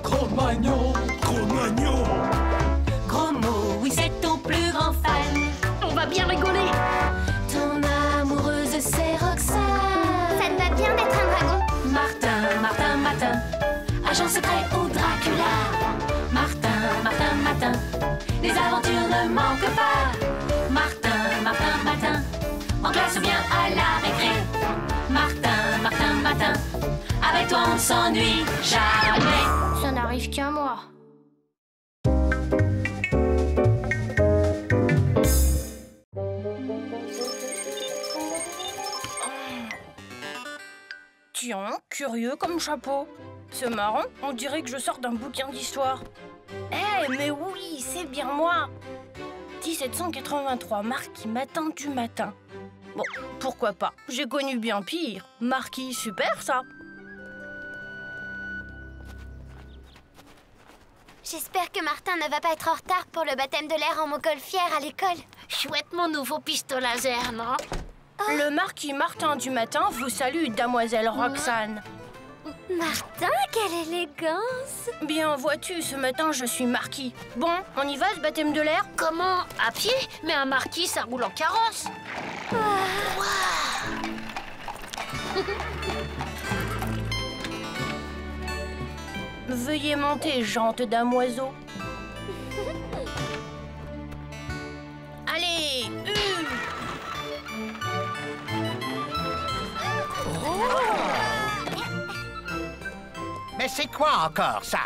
Cro-Magnon. Cro-Magnon. Gros mot, oui, c'est ton plus grand fan. On va bien rigoler. Ton amoureuse, c'est Roxane. Ça te va bien d'être un dragon. Martin, Martin, Martin, agent secret ou Dracula. Martin, Martin, Martin, les aventures ne manquent pas. Martin, Martin, Martin, en classe ou bien à la récré. Martin, Martin, Martin, avec toi on ne s'ennuie jamais. Ça n'arrive qu'à moi. Tiens, curieux comme chapeau. C'est marrant, on dirait que je sors d'un bouquin d'histoire. Eh, mais oui, c'est bien moi. 1783, Marquis Matin du Matin. Bon, pourquoi pas, j'ai connu bien pire. Marquis, super ça. J'espère que Martin ne va pas être en retard pour le baptême de l'air en montgolfière à l'école. Chouette mon nouveau pistolet laser, non? Le Marquis Martin du Matin vous salue, Damoiselle Roxane. Martin, quelle élégance! Bien, vois-tu, ce matin, je suis marquis. Bon, on y va, ce baptême de l'air? Comment? À pied? Mais un marquis, ça roule en carrosse. Veuillez monter, jante damoiseau. Allez, Mais c'est quoi encore, ça?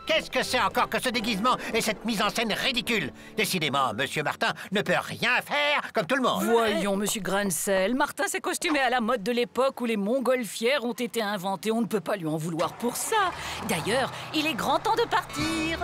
Qu'est-ce que c'est encore que ce déguisement et cette mise en scène ridicule? Décidément, Monsieur Martin ne peut rien faire comme tout le monde. Voyons, Monsieur Grancel, Martin s'est costumé à la mode de l'époque où les montgolfières ont été inventées. On ne peut pas lui en vouloir pour ça. D'ailleurs, il est grand temps de partir.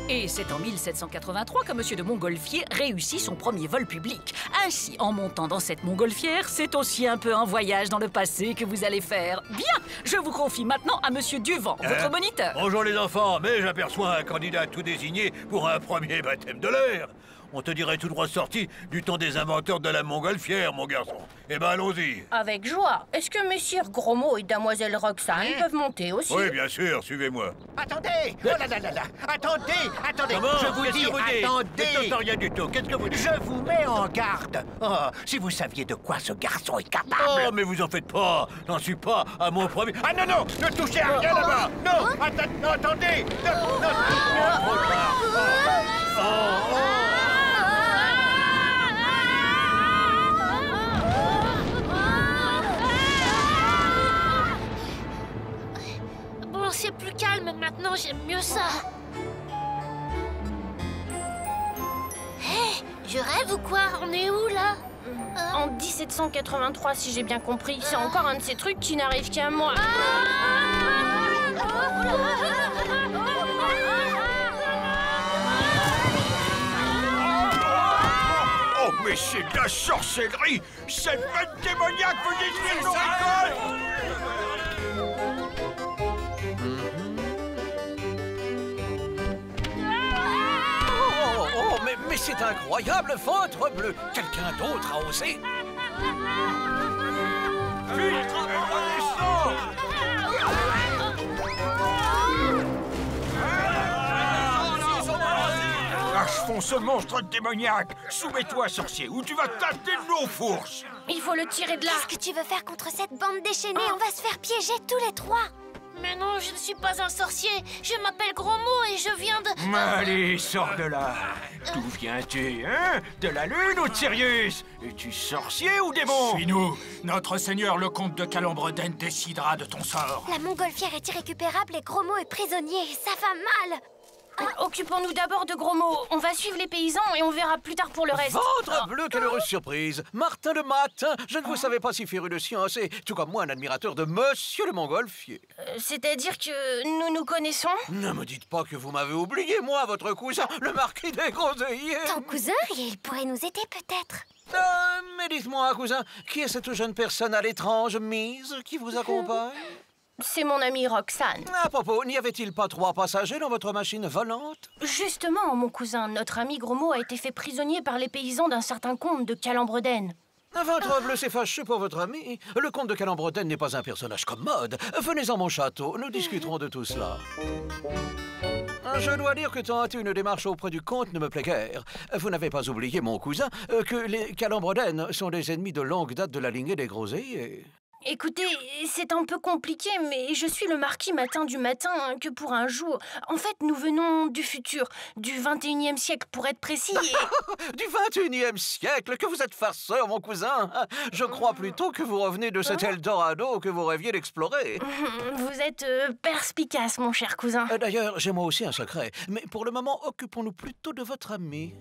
Et c'est en 1783 que Monsieur de Montgolfier réussit son premier vol public. Ainsi, en montant dans cette montgolfière, c'est aussi un peu un voyage dans le passé que vous allez faire. Bien, je vous confie maintenant à Monsieur Duvant, votre moniteur. Bonjour les enfants, mais j'aperçois un candidat tout désigné pour un premier baptême de l'air. On te dirait tout droit sorti du temps des inventeurs de la montgolfière, mon garçon. Eh ben, allons-y. avec joie. Est-ce que messieurs Grosmot et Damoiselle Roxane peuvent monter aussi? Oui, bien sûr, suivez-moi. Attendez! Oh là là là là! Attendez! Attendez! Comment? Je vous Qu'est-ce dis, que vous dites? attendez! Je ne fais rien du tout. Qu'est-ce que vous dites? Je vous mets en garde! Oh, si vous saviez de quoi ce garçon est capable! Oh, mais vous en faites pas. J'en suis pas à mon premier... Ah non, non! Ne touchez à rien là-bas! Non! Non, attendez! Bon, c'est plus calme maintenant, j'aime mieux ça. Hé, je rêve ou quoi? On est où, là? En 1783, si j'ai bien compris, c'est encore un de ces trucs qui n'arrivent qu'à moi. Oh, mais c'est de la sorcellerie! Cette bête démoniaque veut détruire nos récoltes! Oh, mais c'est incroyable, ventre bleu! Quelqu'un d'autre a osé? Vite! Redescends! Achevons ce monstre démoniaque! Soumets-toi, sorcier, ou tu vas tâter nos fourches! Il faut le tirer de là. Qu'est-ce que tu veux faire contre cette bande déchaînée? On va se faire piéger tous les trois. Mais non, je ne suis pas un sorcier. Je m'appelle Grosmot et je viens de... Allez, sors de là! D'où viens-tu, hein? De la Lune ou de Sirius? Es-tu sorcier ou démon? Suis-nous. Notre seigneur le comte de Calombre-Den décidera de ton sort. La montgolfière est irrécupérable et Grosmot est prisonnier. Ça va mal. Occupons-nous d'abord de Grosmot. On va suivre les paysans et on verra plus tard pour le reste. Ventre bleu, quelle heureuse surprise! Martin le Matin, je ne vous savais pas si féru de science et, tout comme moi, un admirateur de Monsieur le Montgolfier. C'est-à-dire que nous nous connaissons? Ne me dites pas que vous m'avez oublié, moi, votre cousin, le marquis des Groseilliers. Ton cousin, il pourrait nous aider peut-être. Mais dites-moi, cousin, qui est cette jeune personne à l'étrange mise qui vous accompagne? C'est mon amie Roxane. À propos, n'y avait-il pas 3 passagers dans votre machine volante? Justement, mon cousin, notre ami Grosmot a été fait prisonnier par les paysans d'un certain comte de Calombre-Den. Votre bleu s'est fâché pour votre ami. Le comte de Calembredaine n'est pas un personnage commode. Venez en mon château, nous discuterons de tout cela. Je dois dire que tenter une démarche auprès du comte ne me plaît guère. Vous n'avez pas oublié, mon cousin, que les Calembredaine sont des ennemis de longue date de la lignée des Groseilliers. Écoutez, c'est un peu compliqué, mais je suis le marquis Matin du Matin que pour un jour. En fait, nous venons du futur, du 21e siècle pour être précis. Du 21e siècle, que vous êtes farceur, mon cousin. Je crois plutôt que vous revenez de cet Eldorado que vous rêviez d'explorer. Vous êtes perspicace, mon cher cousin. D'ailleurs, j'ai moi aussi un secret. Mais pour le moment, occupons-nous plutôt de votre ami.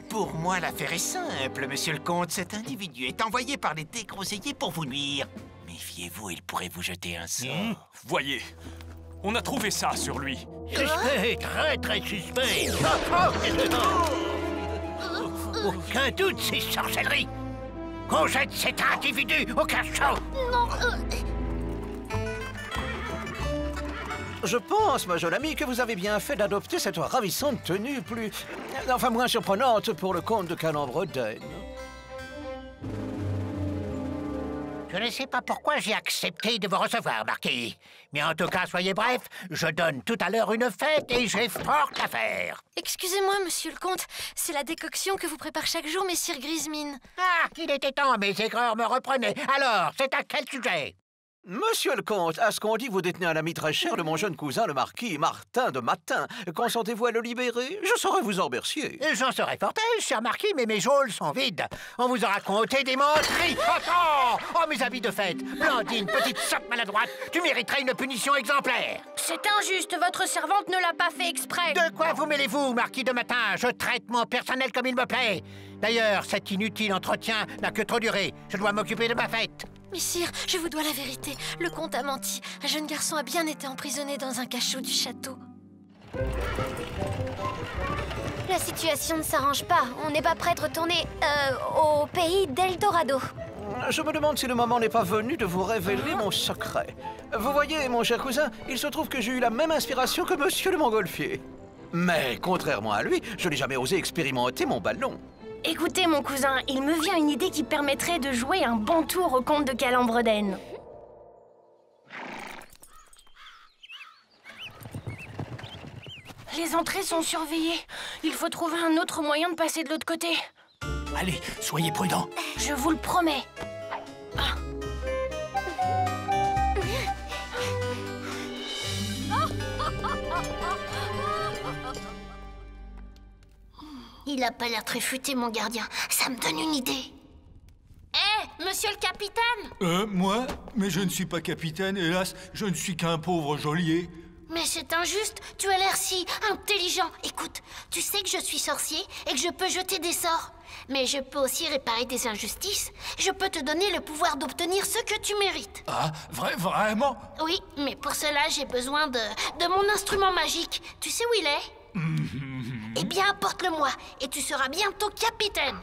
Pour moi, l'affaire est simple, monsieur le comte. Cet individu est envoyé par les dégroseilliers pour vous nuire. Méfiez-vous, il pourrait vous jeter un sort. Voyez, on a trouvé ça sur lui. Suspect, très très suspect. Aucun doute, c'est sorcellerie. Qu'on jette cet individu au cachot. Non, Je pense, ma jeune amie, que vous avez bien fait d'adopter cette ravissante tenue enfin, moins surprenante pour le comte de Calembredaine. Je ne sais pas pourquoi j'ai accepté de vous recevoir, marquis. Mais en tout cas, soyez bref, je donne tout à l'heure une fête et j'ai fort à faire. Excusez-moi, monsieur le comte, c'est la décoction que vous prépare chaque jour, messire Grismine. Ah, qu'il était temps, mes aigreurs me reprenaient. Alors, c'est à quel sujet? Monsieur le comte, à ce qu'on dit, vous détenez un ami très cher de mon jeune cousin, le marquis Martin de Matin. Consentez-vous à le libérer? Je saurais vous en remercier. J'en serais fort aise, cher marquis, mais mes geôles sont vides. On vous a raconté des menteries. Oh, mes habits de fête. Blandine, petite sotte maladroite, tu mériterais une punition exemplaire. C'est injuste, votre servante ne l'a pas fait exprès. De quoi vous mêlez-vous, marquis de Matin? Je traite mon personnel comme il me plaît. D'ailleurs, cet inutile entretien n'a que trop duré. Je dois m'occuper de ma fête. Messire, je vous dois la vérité. Le comte a menti. Un jeune garçon a bien été emprisonné dans un cachot du château. La situation ne s'arrange pas. On n'est pas prêt de retourner au pays d'Eldorado. Je me demande si le moment n'est pas venu de vous révéler mon secret. Vous voyez, mon cher cousin, il se trouve que j'ai eu la même inspiration que monsieur le Montgolfier. Mais, contrairement à lui, je n'ai jamais osé expérimenter mon ballon. Écoutez, mon cousin, il me vient une idée qui permettrait de jouer un bon tour au comte de Calembredaine. Les entrées sont surveillées. Il faut trouver un autre moyen de passer de l'autre côté. Allez, soyez prudents. Je vous le promets. il a pas l'air très futé, mon gardien. Ça me donne une idée. Hé, monsieur le capitaine! Moi? Mais je ne suis pas capitaine, hélas, je ne suis qu'un pauvre geôlier. Mais c'est injuste, tu as l'air si intelligent. Écoute, tu sais que je suis sorcier et que je peux jeter des sorts. Mais je peux aussi réparer des injustices. Je peux te donner le pouvoir d'obtenir ce que tu mérites. Ah, vraiment? Oui, mais pour cela, j'ai besoin de mon instrument magique. Tu sais où il est? Eh bien, apporte-le-moi et tu seras bientôt capitaine.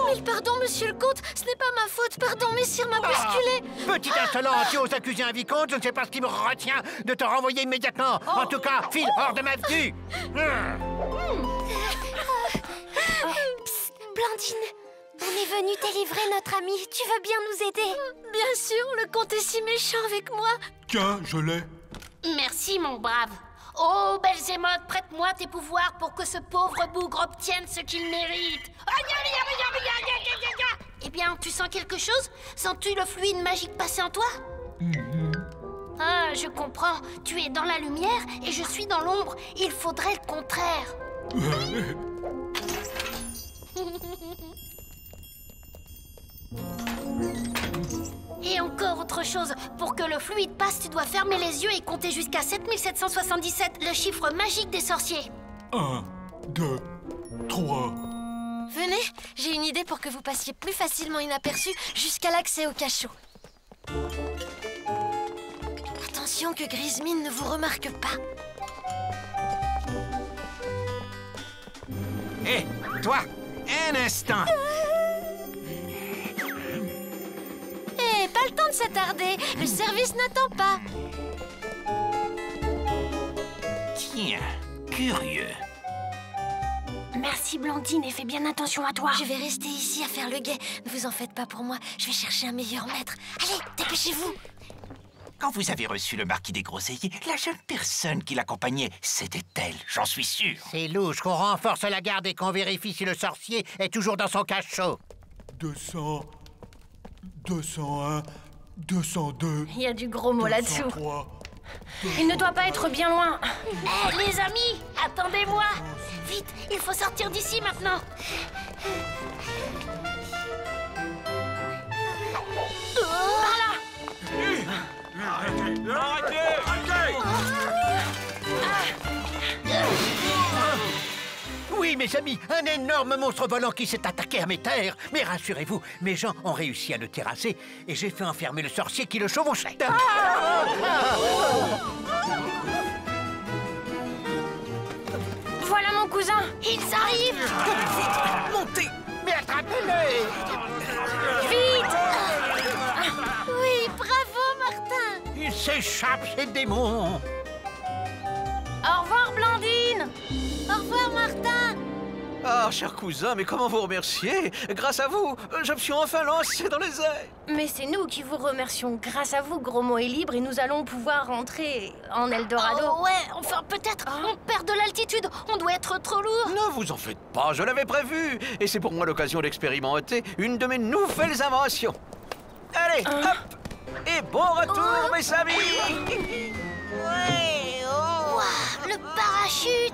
Mais pardon, monsieur le comte, ce n'est pas ma faute. Pardon, messire m'a bousculé. Petit insolent, tu oses accuser un vicomte, je ne sais pas ce qui me retient de te renvoyer immédiatement. En tout cas, file hors de ma vue. Psst, Blandine, on est venu délivrer notre ami. Tu veux bien nous aider? Bien sûr, le comte est si méchant avec moi. Tiens, je l'ai. Merci, mon brave. Oh, Belzémoth, prête-moi tes pouvoirs pour que ce pauvre bougre obtienne ce qu'il mérite. Eh bien, tu sens quelque chose? Sens-tu le fluide magique passer en toi? Ah, je comprends. Tu es dans la lumière et je suis dans l'ombre. Il faudrait le contraire. Et encore autre chose, pour que le fluide passe, tu dois fermer les yeux et compter jusqu'à 7777, le chiffre magique des sorciers. 1, 2, 3... Venez, j'ai une idée pour que vous passiez plus facilement inaperçu jusqu'à l'accès au cachot. Attention que Grismine ne vous remarque pas. Hé, toi, un instant. Eh, pas le temps de s'attarder, le service n'attend pas. Tiens, curieux. Merci Blandine et fais bien attention à toi. Je vais rester ici à faire le guet. Ne vous en faites pas pour moi. Je vais chercher un meilleur maître. Allez, dépêchez-vous. Quand vous avez reçu le marquis des Groseilliers, la jeune personne qui l'accompagnait, c'était elle, j'en suis sûr. C'est louche qu'on renforce la garde et qu'on vérifie si le sorcier est toujours dans son cachot. 200, 201, 202. Il y a du gros mot là-dessous. 203. Il ne doit pas être bien loin. Hé, les amis, attendez-moi. Vite, il faut sortir d'ici maintenant. Oui, mes amis, un énorme monstre volant qui s'est attaqué à mes terres. Mais rassurez-vous, mes gens ont réussi à le terrasser et j'ai fait enfermer le sorcier qui le chevauchait. Voilà mon cousin. Ils arrivent. Vite, montez. Mais attrapez-le. Vite. Oui, bravo, Martin. Il s'échappe, ces démons. Au revoir Blandine. Au revoir, Martin. Ah, cher cousin, mais comment vous remercier? Grâce à vous, je me suis enfin lancé dans les airs. Mais c'est nous qui vous remercions. Grâce à vous, Gros Mot est libre et nous allons pouvoir rentrer en Eldorado. Oh, ouais, enfin peut-être. On perd de l'altitude. On doit être trop lourd. Ne vous en faites pas, je l'avais prévu. Et c'est pour moi l'occasion d'expérimenter une de mes nouvelles inventions. Allez, hop. Et bon retour, mes amis. Waouh, le parachute.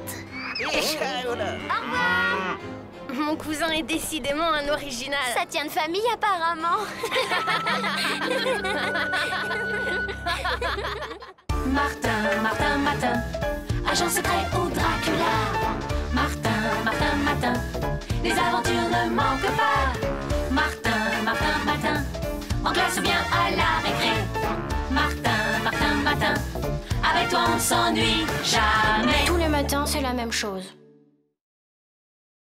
Mon cousin est décidément un original. Ça tient de famille, apparemment. Martin, Martin, Martin, agent secret ou Dracula. Martin, Martin, Martin, les aventures ne manquent pas. Martin, Martin, Martin, en classe ou bien à la récré. Martin, Martin, Martin, avec toi on s'ennuie jamais. Tous les matins, c'est la même chose.